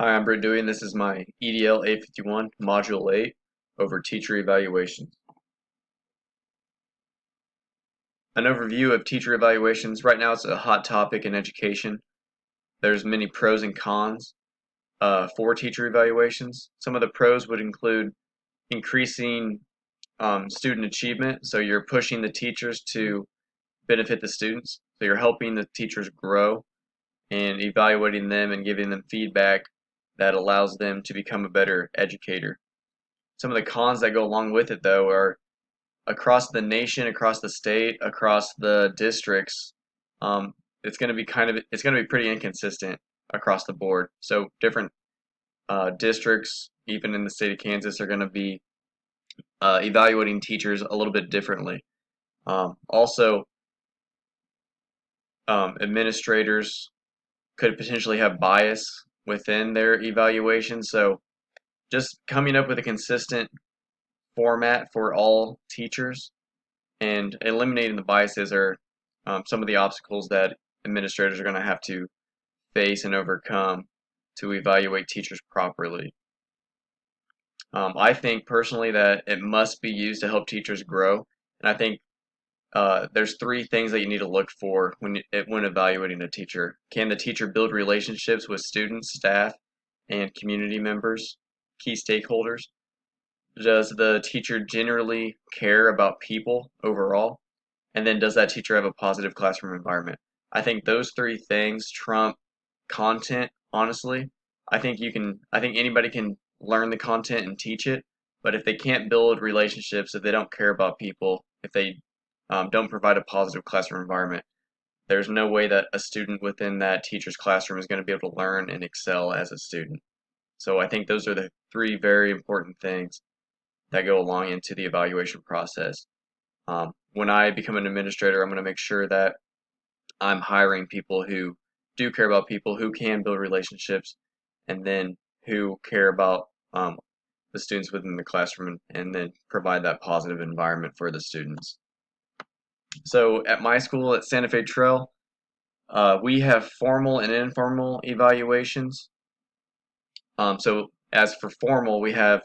Hi, I'm Britt Dewey, and this is my EDL 851 Module 8 over teacher evaluations. An overview of teacher evaluations. Right now it's a hot topic in education. There's many pros and cons for teacher evaluations. Some of the pros would include increasing student achievement, so you're pushing the teachers to benefit the students. So you're helping the teachers grow and evaluating them and giving them feedback that allows them to become a better educator. Some of the cons that go along with it, though, are across the nation, across the state, across the districts. It's going to be it's going to be pretty inconsistent across the board. So different districts, even in the state of Kansas, are going to be evaluating teachers a little bit differently. Also, administrators could potentially have bias within their evaluation. So just coming up with a consistent format for all teachers and eliminating the biases are some of the obstacles that administrators are going to have to face and overcome to evaluate teachers properly. I think personally that it must be used to help teachers grow, and I think there's three things that you need to look for when evaluating a teacher. Can the teacher build relationships with students, staff, and community members, key stakeholders? Does the teacher generally care about people overall? And then does that teacher have a positive classroom environment? I think those three things trump content, honestly. I think anybody can learn the content and teach it, but if they can't build relationships, if they don't care about people, if they don't provide a positive classroom environment, there's no way that a student within that teacher's classroom is going to be able to learn and excel as a student. So I think those are the three very important things that go along into the evaluation process. When I become an administrator, I'm going to make sure that I'm hiring people who do care about people, who can build relationships, and then who care about the students within the classroom and then provide that positive environment for the students. So at my school at Santa Fe Trail, we have formal and informal evaluations. So as for formal, we have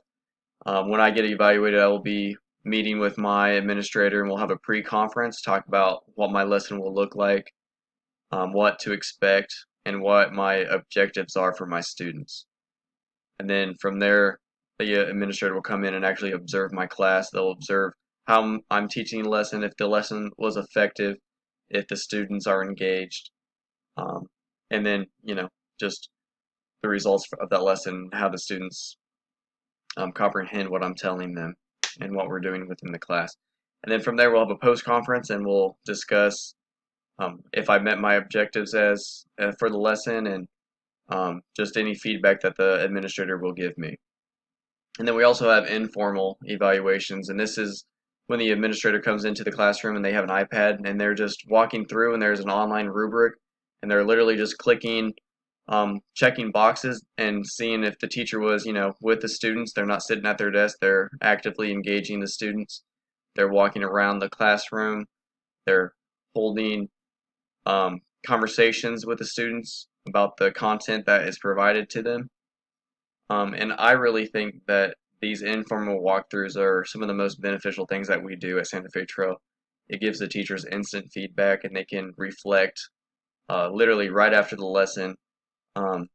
when I get evaluated, I will be meeting with my administrator and we'll have a pre-conference, talk about what my lesson will look like, what to expect, and what my objectives are for my students. And then from there, the administrator will come in and actually observe my class. They'll observe how I'm teaching the lesson, if the lesson was effective, if the students are engaged, um, and then, just the results of that lesson, how the students comprehend what I'm telling them and what we're doing within the class. And then from there, we'll have a post-conference and we'll discuss if I met my objectives as for the lesson and just any feedback that the administrator will give me. And then we also have informal evaluations, and this is when the administrator comes into the classroom and they have an iPad and they're just walking through and there's an online rubric and they're literally just clicking, checking boxes and seeing if the teacher was, with the students. They're not sitting at their desk, they're actively engaging the students. They're walking around the classroom, they're holding conversations with the students about the content that is provided to them. And I really think that these informal walkthroughs are some of the most beneficial things that we do at Santa Fe Trail. It gives the teachers instant feedback and they can reflect literally right after the lesson um,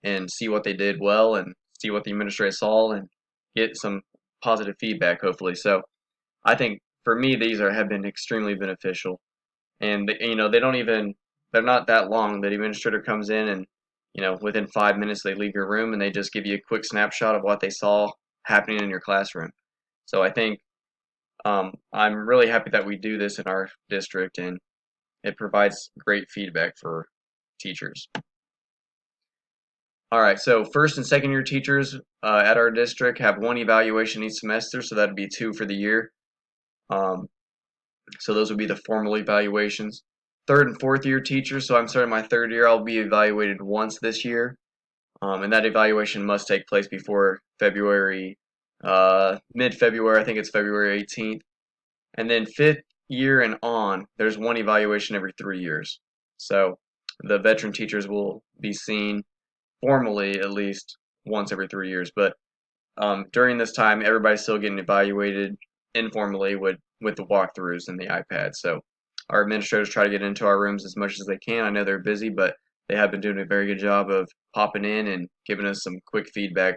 and see what they did well and see what the administrator saw and get some positive feedback, hopefully. So I think for me, have been extremely beneficial. And they don't even they're not that long. The administrator comes in and within 5 minutes they leave your room and they just give you a quick snapshot of what they saw happening in your classroom. So I think I'm really happy that we do this in our district and it provides great feedback for teachers. All right, so first and second year teachers at our district have one evaluation each semester, so that'd be two for the year. Um, So those would be the formal evaluations. Third and fourth year teachers, so I'm starting my third year, I'll be evaluated once this year. And that evaluation must take place before February, mid-February, I think it's February 18th. And then fifth year and on, there's one evaluation every 3 years. So the veteran teachers will be seen formally at least once every 3 years. But during this time, everybody's still getting evaluated informally with the walkthroughs and the iPad. So our administrators try to get into our rooms as much as they can. I know they're busy, but they have been doing a very good job of popping in and giving us some quick feedback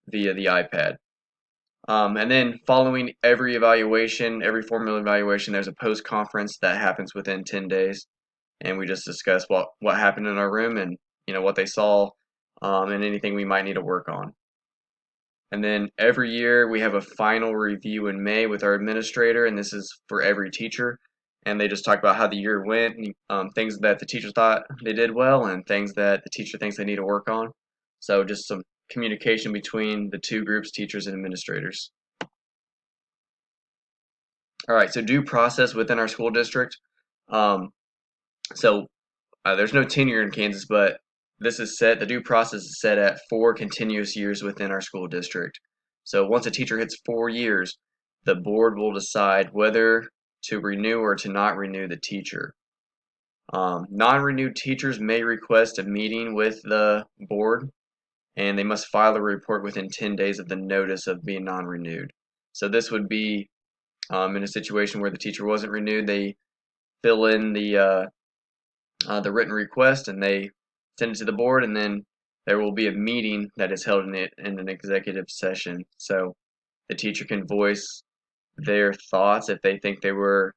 via the iPad. And then following every evaluation, every formal evaluation, there's a post-conference that happens within 10 days. And we just discuss what happened in our room and what they saw, and anything we might need to work on. And then every year we have a final review in May with our administrator, and this is for every teacher. And they just talk about how the year went, things that the teacher thought they did well, and things that the teacher thinks they need to work on. So just some communication between the two groups, teachers and administrators. All right, so due process within our school district. Um, so there's no tenure in Kansas, but the due process is set at 4 continuous years within our school district. So once a teacher hits 4 years, the board will decide whether to renew or to not renew the teacher. Non-renewed teachers may request a meeting with the board, and they must file a report within 10 days of the notice of being non-renewed. So this would be in a situation where the teacher wasn't renewed, they fill in the written request and they send it to the board, and then there will be a meeting that is held in an executive session. So the teacher can voice their thoughts if they think they were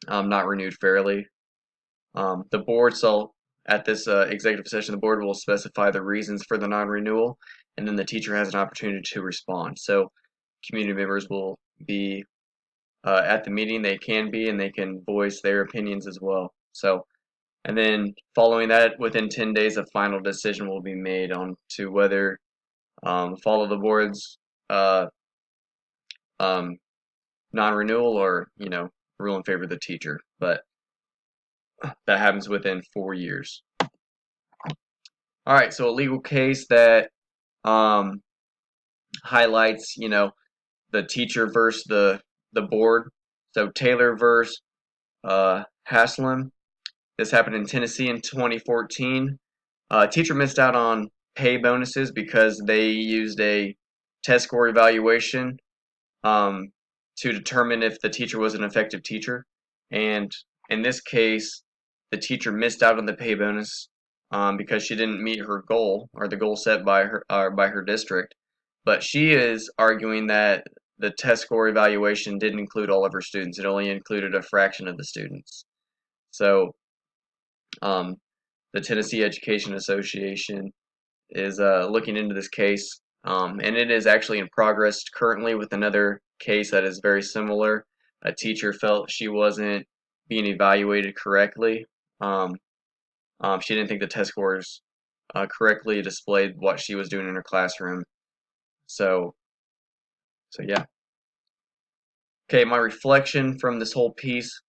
not renewed fairly. The board, so at this executive session, the board will specify the reasons for the non-renewal, and then the teacher has an opportunity to respond. So community members will be at the meeting. They can be, and they can voice their opinions as well. So, and then following that, within 10 days, a final decision will be made on to whether follow the board's um, non-renewal or rule in favor of the teacher. But that happens within 4 years. All right, so a legal case that um, highlights the teacher versus the board. So Taylor versus Haslam. This happened in Tennessee in 2014. Teacher missed out on pay bonuses because they used a test score evaluation um, to determine if the teacher was an effective teacher. And in this case, the teacher missed out on the pay bonus because she didn't meet her goal, or the goal set by her district. But she is arguing that the test score evaluation didn't include all of her students. It only included a fraction of the students. So um, the Tennessee Education Association is looking into this case, and it is actually in progress currently with another case that is very similar. A teacher felt she wasn't being evaluated correctly. She didn't think the test scores correctly displayed what she was doing in her classroom. So yeah. Okay, my reflection from this whole piece.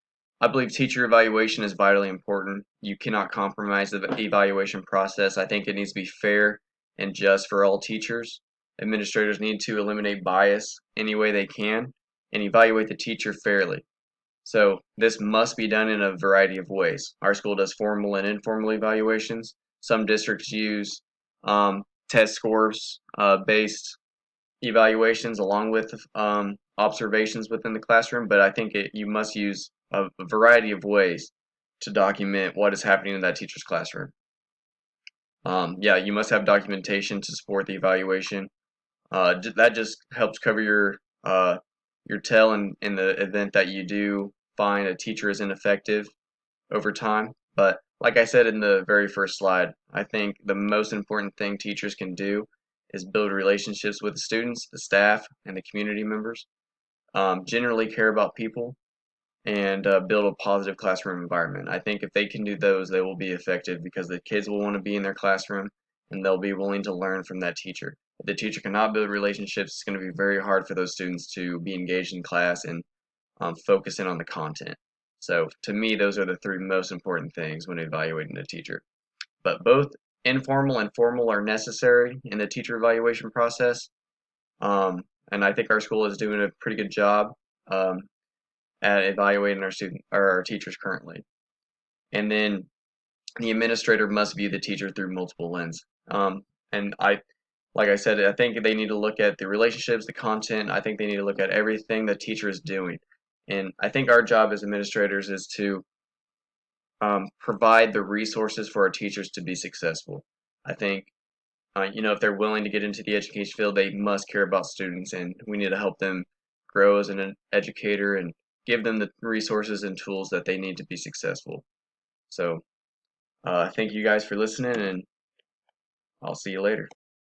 I believe teacher evaluation is vitally important. You cannot compromise the evaluation process. I think it needs to be fair and just for all teachers. Administrators need to eliminate bias any way they can and evaluate the teacher fairly. So this must be done in a variety of ways. Our school does formal and informal evaluations. Some districts use test scores based evaluations along with observations within the classroom, but I think you must use a variety of ways to document what is happening in that teacher's classroom. Yeah, you must have documentation to support the evaluation. That just helps cover your tail in the event that you do find a teacher is ineffective over time. But like I said in the very first slide, I think the most important thing teachers can do is build relationships with the students, the staff, and the community members. Generally care about people and build a positive classroom environment. I think if they can do those, they will be effective because the kids will want to be in their classroom and they'll be willing to learn from that teacher. If the teacher cannot build relationships, it's going to be very hard for those students to be engaged in class and focus in on the content. So to me, those are the 3 most important things when evaluating a teacher. But both informal and formal are necessary in the teacher evaluation process. And I think our school is doing a pretty good job at evaluating our teachers currently. And then the administrator must view the teacher through multiple lenses. And like I said, I think they need to look at the relationships, the content. I think they need to look at everything the teacher is doing. And I think our job as administrators is to provide the resources for our teachers to be successful. I think, if they're willing to get into the education field, they must care about students, and we need to help them grow as an educator and give them the resources and tools that they need to be successful. So, thank you guys for listening, and I'll see you later.